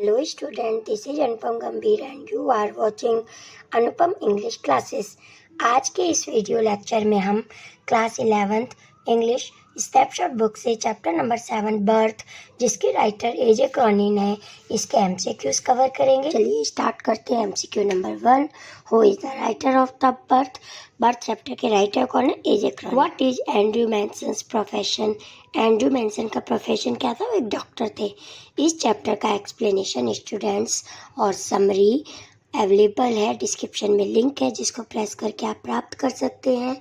Hello student, this is अनुपम गंभीर and you are watching Anupam English classes. आज के इस वीडियो लेक्चर में हम class 11th English snapshot book से चैप्टर नंबर 7 बर्थ, जिसके राइटर एजे क्रॉनिन है, इसके एमसीक्यूज कवर करेंगे। चलिए स्टार्ट करते हैं। MCQ number 1, who is the writer of the birth? Birth chapter के राइटर कौन है? A J Cronin. What is Andrew Manson's profession? Andrew Manson का प्रोफेशन क्या था? वो एक डॉक्टर थे। इस चैप्टर का एक्सप्लेनेशन स्टूडेंट्स और समरी अवेलेबल है, डिस्क्रिप्शन में लिंक है जिसको प्रेस करके आप प्राप्त कर सकते हैं।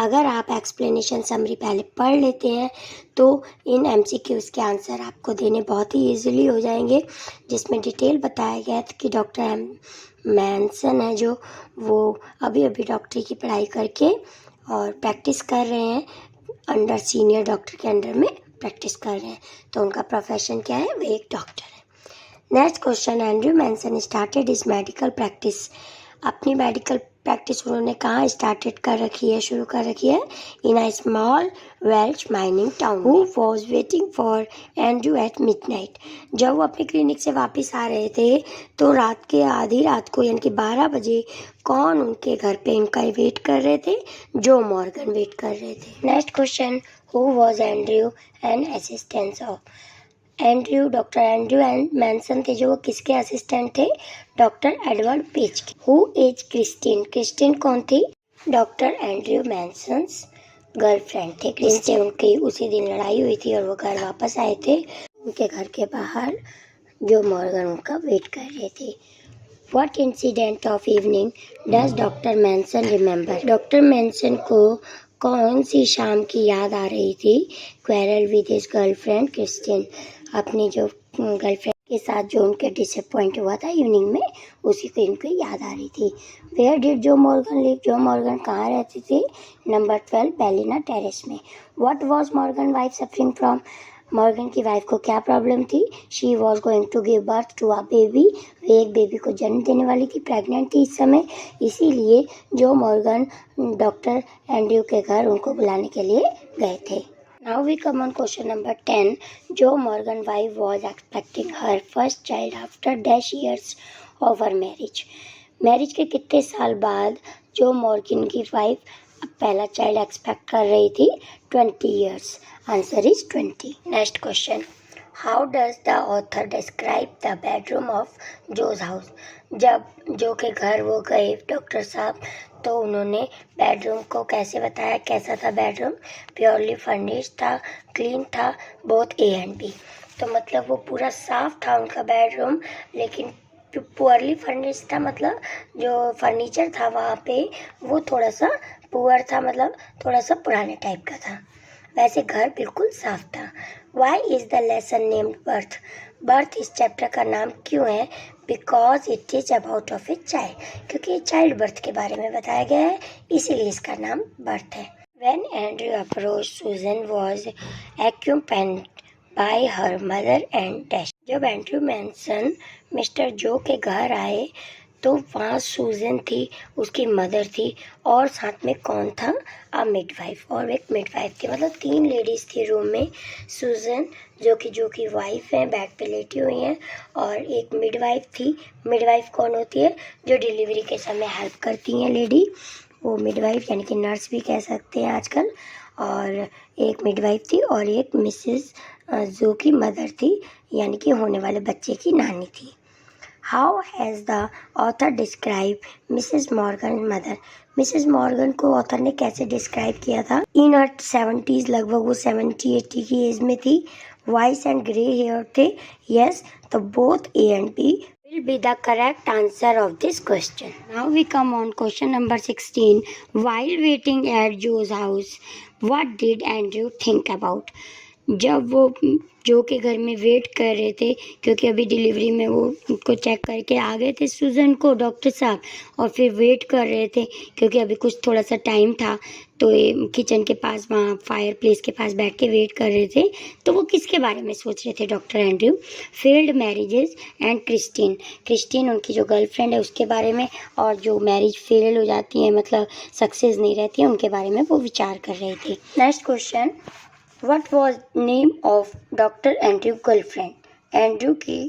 अगर आप एक्सप्लेनेशन समरी पहले पढ़ लेते हैं तो इन एमसीक्यूज़ के आंसर आपको देने बहुत ही इजीली हो जाएंगे, जिसमें डिटेल बताया गया था कि डॉक्टर मैनसन है जो वो अभी डॉक्टरी की पढ़ाई करके और प्रैक्टिस कर रहे हैं, अंडर सीनियर डॉक्टर के अंडर में प्रैक्टिस कर रहे हैं, तो उनका प्रोफेशन क्या है? वे एक डॉक्टर है। Next question, Andrew Manson started his medical practice. अपनी मेडिकल प्रैक्टिस उन्होंने कहाँ स्टार्टेड कर रखी है, शुरू कर रखी है? In a small Welsh mining town. Who was waiting for Andrew at midnight. जब वो अपने क्लिनिक से वापस आ रहे थे तो रात के आधी रात को यानी कि 12 बजे कौन उनके घर पे इनका वेट कर रहे थे? जो मॉर्गन वेट कर रहे थे। Next question, who was Andrew and assistant of? Andrew, doctor Andrew Manson थे जो वो किसके असिस्टेंट थे? डॉक्टर एडवर्ड पेज के। Who is Christine? क्रिस्टीन कौन थी? डॉक्टर एंड्रयू मैनसन्स गर्लफ्रेंड थे। क्रिस्टीन उनकी उसी दिन लड़ाई हुई थी और वो घर वापस आए थे। उनके घर के बाहर जो मॉर्गन उनका वेट कर रहे थे। What incident of evening does doctor Manson remember? Doctor Manson को कौन सी शाम की याद आ रही थी? Quarrel with his girlfriend Christine. अपनी जो गर्लफ्रेंड के साथ जो उनके डिसअपॉइंट हुआ था इवनिंग में, उसी को इनको याद आ रही थी। Where did Joe Morgan live? Joe Morgan कहाँ रहती थी? नंबर 12 बेलिना टेरेस में। What was Morgan wife suffering from? Morgan की वाइफ को क्या प्रॉब्लम थी? She was going to give birth to a baby. वे एक बेबी को जन्म देने वाली थी, प्रेग्नेंट थी इस समय, इसीलिए जो मॉर्गन डॉक्टर एंड्रयू के घर उनको बुलाने के लिए गए थे। Now we come on question number 10, Joe Morgan wife was expecting her first child after dash years of her marriage. Marriage के कितने साल बाद जो मॉर्गन की वाइफ पहला चाइल्ड एक्सपेक्ट कर रही थी? 20 years. Answer is 20। Next question, how does the author describe the bedroom of Joe's house? जब जो के घर वो गए डॉक्टर साहब तो उन्होंने बेडरूम को कैसे बताया? कैसा था बेडरूम? प्योरली फर्निश्ड था, क्लीन था, बोथ ए एंड बी। तो मतलब वो पूरा साफ था उनका बेडरूम, लेकिन पुअरली फर्निश्ड था, मतलब जो फर्नीचर था वहाँ पे वो थोड़ा सा पुअर था, मतलब थोड़ा सा पुराने टाइप का था। वैसे घर बिल्कुल साफ था। Why is the lesson named birth? Birth इस चैप्टर का नाम क्यों है? Because it is about of a child, क्योंकि चाइल्ड बर्थ के बारे में बताया गया है, इसीलिए इसका नाम बर्थ है। When Andrew approached, Susan was accompanied by her mother and Dash. जब एंड्रयू मैनसन मिस्टर जो के घर आए तो वहाँ सूजन थी, उसकी मदर थी, और साथ में कौन था? मिडवाइफ, और एक मिडवाइफ थी, मतलब 3 लेडीज़ थी रूम में। सूजन जो कि वाइफ है, बेड पे लेटी हुई हैं, और एक मिडवाइफ थी। मिडवाइफ कौन होती है? जो डिलीवरी के समय हेल्प करती हैं लेडी, वो मिडवाइफ यानी कि नर्स भी कह सकते हैं आजकल। और एक मिडवाइफ थी और एक मिसेस जो की मदर थी, यानी कि होने वाले बच्चे की नानी थी। How has the author describe Mrs Morgan mother? Mrs Morgan को ऑथर ने कैसे डिस्क्राइब किया था? इन हर 70s, लगभग वो 70-80 की एज में थी, वाइस एंड ग्रे हेयर थे। यस, तो both A and B will be the correct answer of this question. Now we come on question number 16. While waiting at Joe's house, what did Andrew think about? जब वो जो के घर में wait कर रहे थे, क्योंकि अभी डिलीवरी में वो उनको चेक करके आ गए थे सूजन को डॉक्टर साहब, और फिर वेट कर रहे थे क्योंकि अभी कुछ थोड़ा सा टाइम था, तो ये किचन के पास वहाँ फायर प्लेस के पास बैठ के वेट कर रहे थे। तो वो किसके बारे में सोच रहे थे doctor Andrew? Failed marriages and Christine. Christine उनकी जो गर्लफ्रेंड है उसके बारे में, और जो मैरिज फेल हो जाती है, मतलब सक्सेस नहीं रहती है, उनके बारे में वो विचार कर रहे थे। Next question, what was name of doctor Andrew girlfriend? Andrew की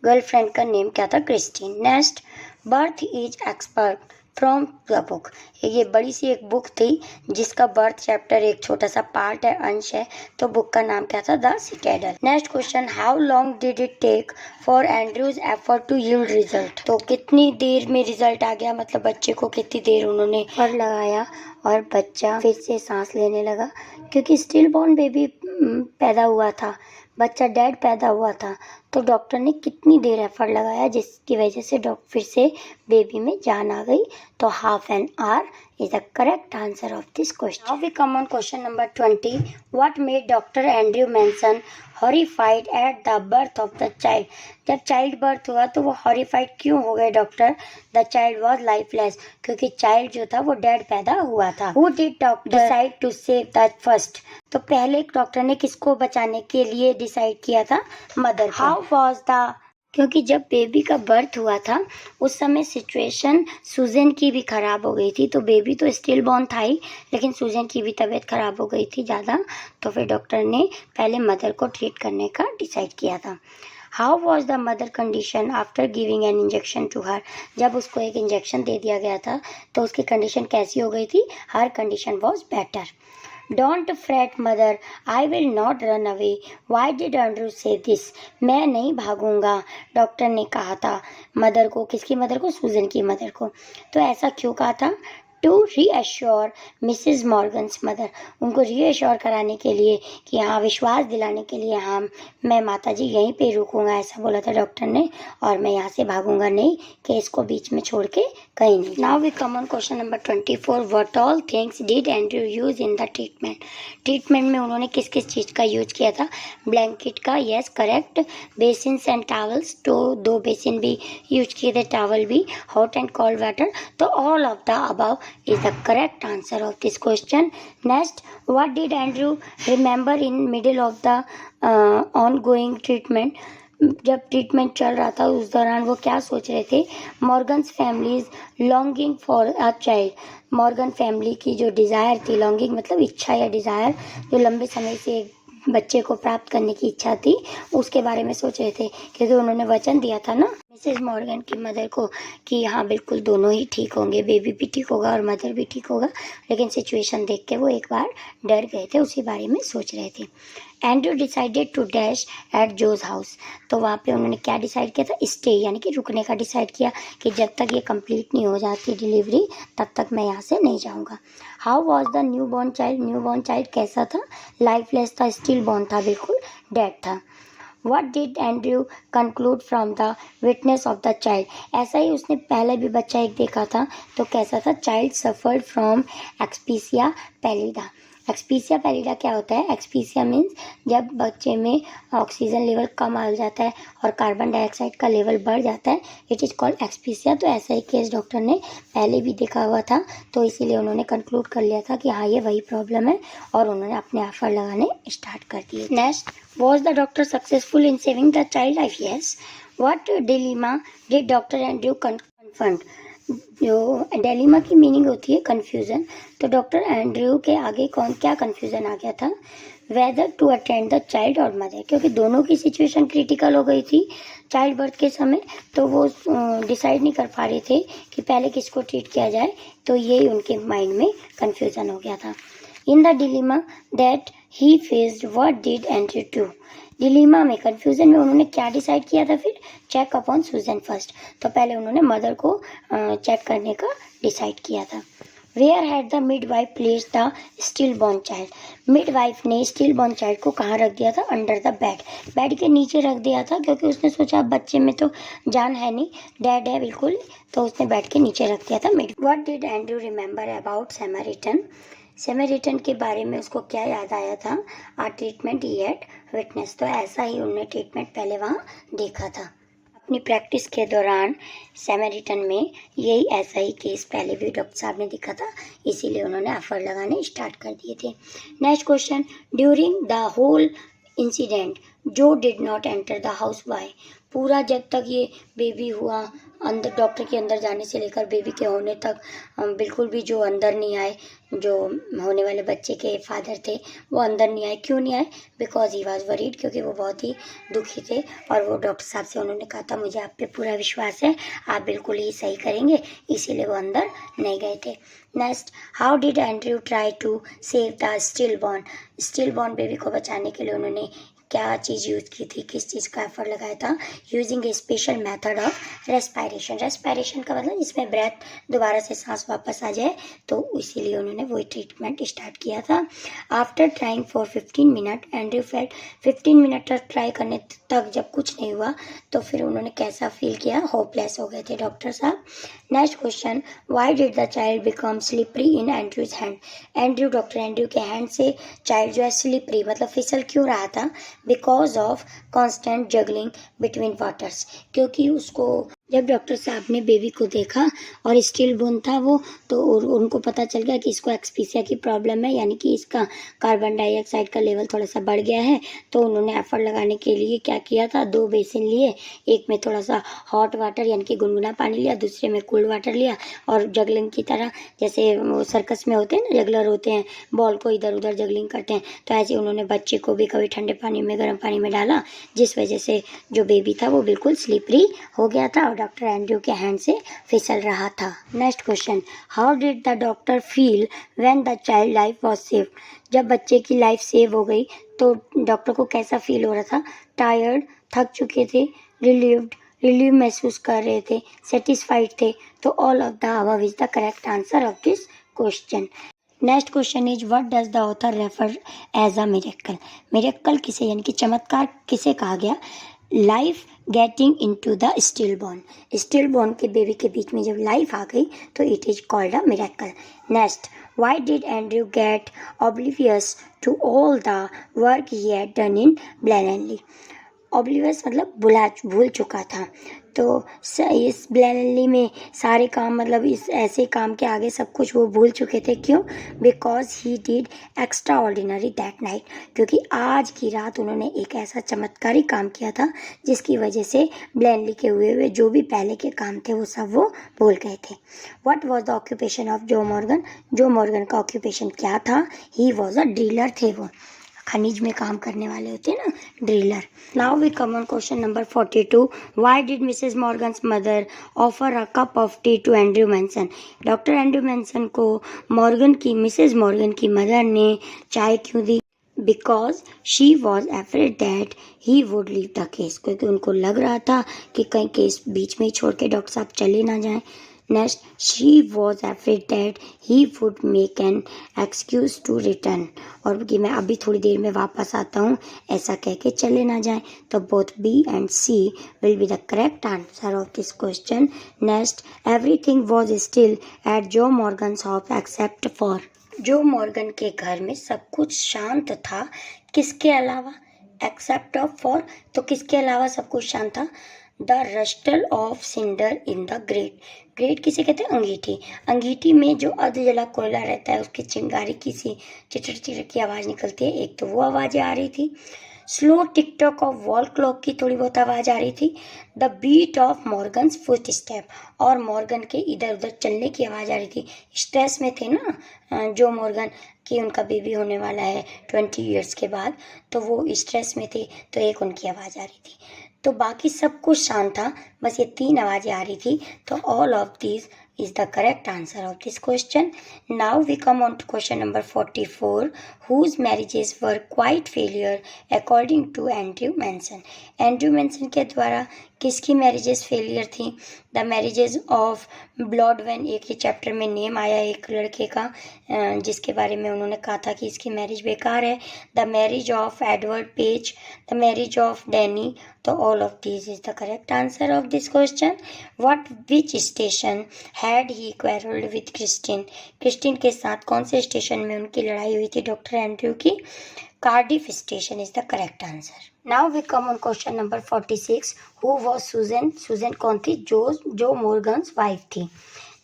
गर्लफ्रेंड का नेम क्या था? Christine. Next, birth is expert from the book. ये बड़ी सी एक बुक थी जिसका बर्थ चैप्टर एक छोटा सा पार्ट है, अंश है, तो बुक का नाम क्या था? The Citadel. Next question, how long did it take for Andrew's effort to yield result. तो कितनी देर में रिजल्ट आ गया, मतलब बच्चे को कितनी देर उन्होंने एफर्ट लगाया और बच्चा फिर से सांस लेने लगा, क्योंकि स्टिल बॉर्न बेबी पैदा हुआ था, बच्चा डेड पैदा हुआ था, तो डॉक्टर ने कितनी देर एफर्ट लगाया जिसकी वजह से फिर से बेबी में जान आ गई। तो half an hour is the correct answer of this question. Now we come on question number 20. What made Dr. Andrew Manson horrified at the birth of the child? जब चाइल्ड बर्थ हुआ तो वो horrified क्यों हो गए doctor? The child was lifeless, क्योंकि child जो था वो डेड पैदा हुआ था। Who did doctor decide to save the first? तो पहले डॉक्टर ने किसको बचाने के लिए डिसाइड किया था? मदर को। How was the, क्योंकि जब बेबी का बर्थ हुआ था उस समय सिचुएशन सूजन की भी ख़राब हो गई थी, तो बेबी तो स्टिल बॉर्न था ही, लेकिन सूजन की भी तबीयत ख़राब हो गई थी ज़्यादा, तो फिर डॉक्टर ने पहले मदर को ट्रीट करने का डिसाइड किया था। How was the mother condition after giving an injection to her? जब उसको एक इंजेक्शन दे दिया गया था तो उसकी कंडीशन कैसी हो गई थी? हर condition was better. Don't fret mother, I will not run away, why did Andrew say this? मैं नहीं भागूंगा, डॉक्टर ने कहा था मदर को। किसकी मदर को? सूजन की मदर को। तो ऐसा क्यों कहा था? To reassure Mrs Morgan's mother, उनको रीअश्योर कराने के लिए कि हाँ, विश्वास दिलाने के लिए, हाँ मैं माता जी यहीं पे रुकूंगा, ऐसा बोला था डॉक्टर ने, और मैं यहाँ से भागूंगा नहीं, केस को बीच में छोड़ के कहीं नहीं। Now we come on question number 24. What all things did Andrew use in the treatment? Treatment में उन्होंने किस किस चीज़ का यूज किया था? ब्लैंकेट का, yes correct. Basin and towels, तो 2 बेसिन भी यूज किए थे, टावल भी। हॉट एंड कोल्ड वाटर, तो all of the above is the correct answer of this question. Next, what did Andrew remember in middle of the ongoing treatment? जब treatment चल रहा था उस दौरान वो क्या सोच रहे थे? Morgan's families longing for a child, Morgan family की जो डिज़ायर थी, लॉन्गिंग मतलब इच्छा या डिज़ायर, जो लंबे समय से बच्चे को प्राप्त करने की इच्छा थी, उसके बारे में सोच रहे थे, क्योंकि उन्होंने वचन दिया था ना मिसेस मॉर्गन की मदर को कि हाँ बिल्कुल दोनों ही ठीक होंगे, बेबी भी ठीक होगा और मदर भी ठीक होगा। लेकिन सिचुएशन देख के वो एक बार डर गए थे, उसी बारे में सोच रहे थे। Andrew decided to dash at Joe's house, तो वहाँ पे उन्होंने क्या डिसाइड किया था? स्टे, यानी कि रुकने का डिसाइड किया कि जब तक ये कंप्लीट नहीं हो जाती डिलीवरी तब तक मैं यहाँ से नहीं जाऊँगा। How was the new born child? New born child कैसा था? लाइफलेस था, स्टिल बॉर्न था, बिल्कुल डेड था। What did Andrew conclude from the witness of the child? ऐसा ही उसने पहले भी बच्चा एक देखा था, तो कैसा था? Child suffered from एक्सपीसिया पैलिडा। एक्सपीसिया पैलिडा क्या होता है? एक्सपीसिया मीन्स जब बच्चे में ऑक्सीजन लेवल कम आ जाता है और कार्बन डाइऑक्साइड का लेवल बढ़ जाता है, इट इज़ कॉल्ड एक्सपीसिया। तो ऐसा ही केस डॉक्टर ने पहले भी देखा हुआ था, तो इसीलिए उन्होंने कंक्लूड कर लिया था कि हाँ ये वही प्रॉब्लम है, और उन्होंने अपने एफर्ट लगाने स्टार्ट कर दिए। Next, was the doctor successful in saving the child life? Yes. What dilemma did Dr. Andrew confront? जो डिलेमा की मीनिंग होती है कंफ्यूजन, तो डॉक्टर एंड्रयू के आगे क्या कंफ्यूजन आ गया था? Whether to attend the child और मदर, क्योंकि दोनों की सिचुएशन क्रिटिकल हो गई थी चाइल्ड बर्थ के समय, तो वो डिसाइड नहीं कर पा रहे थे कि पहले किसको ट्रीट किया जाए, तो ये उनके माइंड में कंफ्यूजन हो गया था। In the dilemma that he faced, what did Andrew do? Dilemma में, कंफ्यूजन में उन्होंने क्या डिसाइड किया था? फिर चेक अपॉन सूजन फर्स्ट, तो पहले उन्होंने मदर को चेक करने का डिसाइड किया था। Where had the midwife place the stillborn child? Midwife ने स्टिल बॉर्न चाइल्ड को कहाँ रख दिया था? अंडर द बेड, बेड के नीचे रख दिया था, क्योंकि उसने सोचा बच्चे में तो जान है नहीं, डेड है बिल्कुल, तो उसने बेड के नीचे रख दिया था mid. What did Andrew remember about Samaritan? Samaritan के बारे में उसको क्या याद आया था? A treatment he at witness, तो ऐसा ही उन्होंने ट्रीटमेंट पहले वहाँ देखा था। अपनी प्रैक्टिस के दौरान सैमरिटन में यही ऐसा ही केस पहले भी डॉक्टर साहब ने देखा था, इसीलिए उन्होंने एफर्ट लगाने स्टार्ट कर दिए थे। Next question, during the whole incident Joe did not enter the house why. पूरा जब तक ये बेबी हुआ, अंदर डॉक्टर के अंदर जाने से लेकर बेबी के होने तक बिल्कुल भी जो अंदर नहीं आए, जो होने वाले बच्चे के फादर थे वो अंदर नहीं आए। क्यों नहीं आए? बिकॉज ही वॉज वरीड, क्योंकि वो बहुत ही दुखी थे और वो डॉक्टर साहब से उन्होंने कहा था मुझे आप पे पूरा विश्वास है, आप बिल्कुल ही सही करेंगे, इसीलिए वो अंदर नहीं गए थे। Next, how did Andrew try to save the stillborn baby को बचाने के लिए उन्होंने क्या चीज़ यूज़ की थी, किस चीज़ का एफर्ट लगाया था? Using A special method of respiration का मतलब जिसमें ब्रेथ दोबारा से सांस वापस आ जाए, तो इसीलिए उन्होंने वही ट्रीटमेंट स्टार्ट किया था। After trying for 15 minute Andrew felt, 15 minute तक ट्राई करने तक जब कुछ नहीं हुआ तो फिर उन्होंने कैसा फील किया? होपलेस हो गए थे डॉक्टर साहब। Next question, why did the child become slippery in Andrews hand? Doctor Andrew के हैंड से चाइल्ड जो है स्लिपरी मतलब फिसल क्यों रहा था? Because of constant juggling between waters, क्योंकि उसको जब डॉक्टर साहब ने बेबी को देखा और स्टिल बोन था वो, तो उनको पता चल गया कि इसको एक्सपीसिया की प्रॉब्लम है, यानी कि इसका कार्बन डाइऑक्साइड का लेवल थोड़ा सा बढ़ गया है। तो उन्होंने एफर्ट लगाने के लिए क्या किया था? 2 बेसिन लिए, एक में थोड़ा सा हॉट वाटर यानी कि गुनगुना पानी लिया, दूसरे में कोल्ड वाटर लिया और जगलिंग की तरह, जैसे वो सर्कस में होते हैं ना, जगलर होते हैं, बॉल को इधर उधर जगलिंग करते हैं, तो ऐसे उन्होंने बच्चे को भी कभी ठंडे पानी में गर्म पानी में डाला, जिस वजह से जो बेबी था वो बिल्कुल स्लिपरी हो गया था और डॉक्टर एंड्रयू के हैंड से फिसल रहा था। Next question, how did the doctor feel when the child life was save? जब बच्चे की लाइफ सेव हो गई तो डॉक्टर को कैसा फील हो रहा था? टायर्ड, थक चुके थे, रिलीव महसूस कर रहे थे, सेटिस्फाइड थे। तो all of the above is the correct answer of this question. Next question is what does the author refer as a miracle? Miracle किसे यानी कि चमत्कार किसे कहा गया? Life getting into the stillborn के बेबी के बीच में जब लाइफ आ गई तो it is called a miracle. Next, why did Andrew get oblivious to all the work he had done in blandly? Oblivious मतलब भूल चुका था, तो इस ब्लैंडली में सारे काम मतलब इस ऐसे काम के आगे सब कुछ वो भूल चुके थे। क्यों? Because he did extra ordinary that night, क्योंकि आज की रात उन्होंने एक ऐसा चमत्कारी काम किया था जिसकी वजह से ब्लैंडली के हुए जो भी पहले के काम थे वो सब वो भूल गए थे। What was the occupation of जो मॉर्गन? जो मॉर्गन का ऑक्यूपेशन क्या था? ही वॉज अ ड्रिलर थे, वो खनिज में काम करने वाले होते हैं ना, driller. Now we come on question number 42, why did Mrs Morgan's mother offer a cup of tea to Andrew Manson? Doctor Andrew Manson को मिसेस मॉर्गन की मदर ने चाय क्यों दी? Because she was afraid that he would leave the case, क्योंकि उनको लग रहा था कि कहीं केस बीच में ही छोड़ के डॉक्टर साहब चले ना जाएं। Next, she was afraid that he would make an excuse to return, और कि मैं अभी थोड़ी देर में वापस आता हूँ ऐसा कह के चले ना जाएं। तो both B and C will be the correct answer of this question. Next, everything was still at Joe Morgan's house except for? Joe Morgan के घर में सब कुछ शांत था, किसके अलावा? एक्सेप्ट ऑफ फॉर, तो किसके अलावा सब कुछ शांत था? The rustle of cinder in the grate किसे कहते हैं? अंगीठी। अंगीठी में जो अर्ध जला कोयला रहता है उसकी चिंगारी की सी चिटर चिटर की आवाज़ निकलती है, एक तो वो आवाज़ें आ रही थी। Slow tick tock of wall clock की थोड़ी बहुत आवाज़ आ रही थी। The beat of Morgan's footstep, और मॉर्गन के इधर उधर चलने की आवाज़ आ रही थी। स्ट्रेस में थे ना जो मॉर्गन, कि उनका बेबी होने वाला है 20 ईयर्स के बाद, तो वो स्ट्रेस में थे, तो एक उनकी आवाज़ आ रही थी। तो बाकी सब कुछ शांत था, बस ये 3 आवाज़ें आ रही थी। तो all of these is the correct answer of this question. Now we come on to question number 44, whose marriages were quite failure according to Andrew Manson? Andrew Manson के द्वारा किसकी मैरिजेस फेलियर थी? द मैरिजेज ऑफ ब्लॉडवेन, एक ही chapter में name आया एक लड़के का जिसके बारे में उन्होंने कहा था कि इसकी मैरिज बेकार है। The marriage of Edward Page, the marriage of Danny. तो all of this is the correct answer of this question. What which station had he quarrelled with Christine के साथ कौन से स्टेशन में उनकी लड़ाई हुई थी डॉक्टर एंड्रयू की? Cardiff station is the correct answer. Now we come on question number 46, who was Susan? Susan कौन थी? जो मॉर्गन्स वाइफ थी।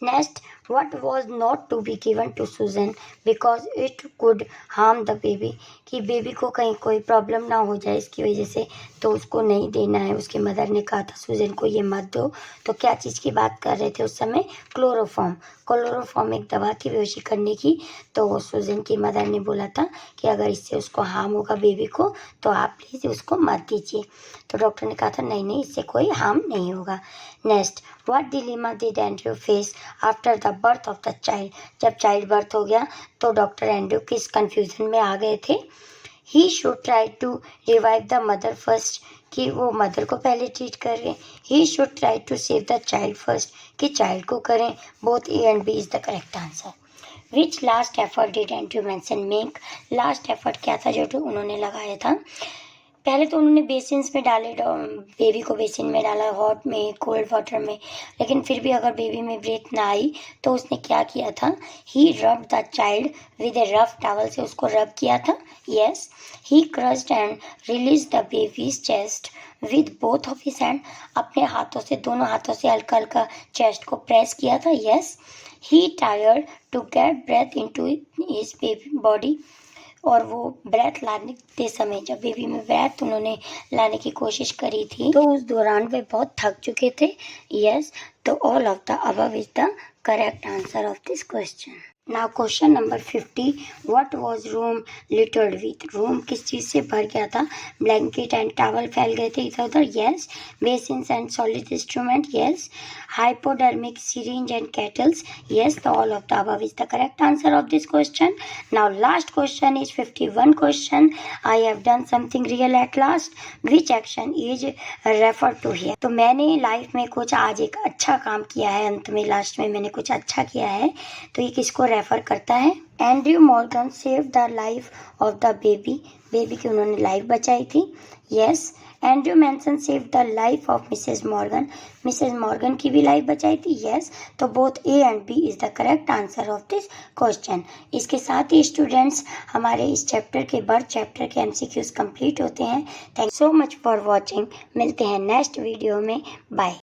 Next, What was not to be given to Susan because it could harm the baby, कि baby को कहीं कोई problem ना हो जाए इसकी वजह से, तो उसको नहीं देना है। उसकी मदर ने कहा था सुजन को ये मत दो। तो क्या चीज़ की बात कर रहे थे उस समय? क्लोरोफॉर्म एक दवा थी बेहोशी करने की। तो सुजन की मदर ने बोला था कि अगर इससे उसको हार्म होगा बेबी को तो आप प्लीज़ उसको मत दीजिए। तो डॉक्टर ने कहा था नहीं इससे कोई हार्म नहीं होगा। Next, what dilemma did Andrew face after the birth of the child, जब चाइल्ड बर्थ हो गया तो डॉक्टर एंड्रयू किस कंफ्यूजन में आ गए थे? He should try to revive the mother first, कि वो मदर को पहले ट्रीट कर रहे हैं। He should try to save the child first, कि चाइल्ड को करें। Both A and B is the correct answer. Which last effort did Andrew Manson make, last effort क्या था जो उन्होंने लगाया था? पहले तो उन्होंने बेसिन्स में डाले, बेबी को बेसिन में डाला, हॉट में, कोल्ड वाटर में, लेकिन फिर भी अगर बेबी में ब्रेथ ना आई तो उसने क्या किया था? He rubbed the child with a rough towel, से उसको रब किया था। Yes. He crushed and release the baby's chest with both of his hand, अपने हाथों से, दोनों हाथों से हल्का हल्का चेस्ट को प्रेस किया था। Yes. He tried to get breath into his baby body, और वो ब्रेथ लाने के समय, जब बेबी में ब्रेथ उन्होंने लाने की कोशिश करी थी तो उस दौरान वे बहुत थक चुके थे। यस। तो all of the above is the correct answer of this question. Now question number 50, what was room littered with, room किस चीज़ से भर गया था? ब्लैंकेट एंड टॉवल फैल गए थे इधर उधर। Yes. Basins and solid instrument. Yes. Hypodermic syringe and kettles. Yes. तो all of the above is the correct answer of this question. Now last question is 51 question. I have done something real at last, which action is refer to here. तो मैंने life में कुछ आज एक अच्छा काम किया है, अंत में लास्ट में मैंने कुछ अच्छा किया है, तो ये किसको रेफर करता है? Andrew Morgan save the life of the baby, baby की उन्होंने लाइफ बचाई थी। Yes. Andrew Manson save the life of Mrs Morgan, Mrs Morgan की भी लाइफ बचाई थी। यस। तो both A and B is the correct answer of this question. इसके साथ ही स्टूडेंट्स हमारे इस चैप्टर के बर्थ चैप्टर के MCQs कंप्लीट होते हैं। Thank so much for watching. मिलते हैं नेक्स्ट वीडियो में। बाय।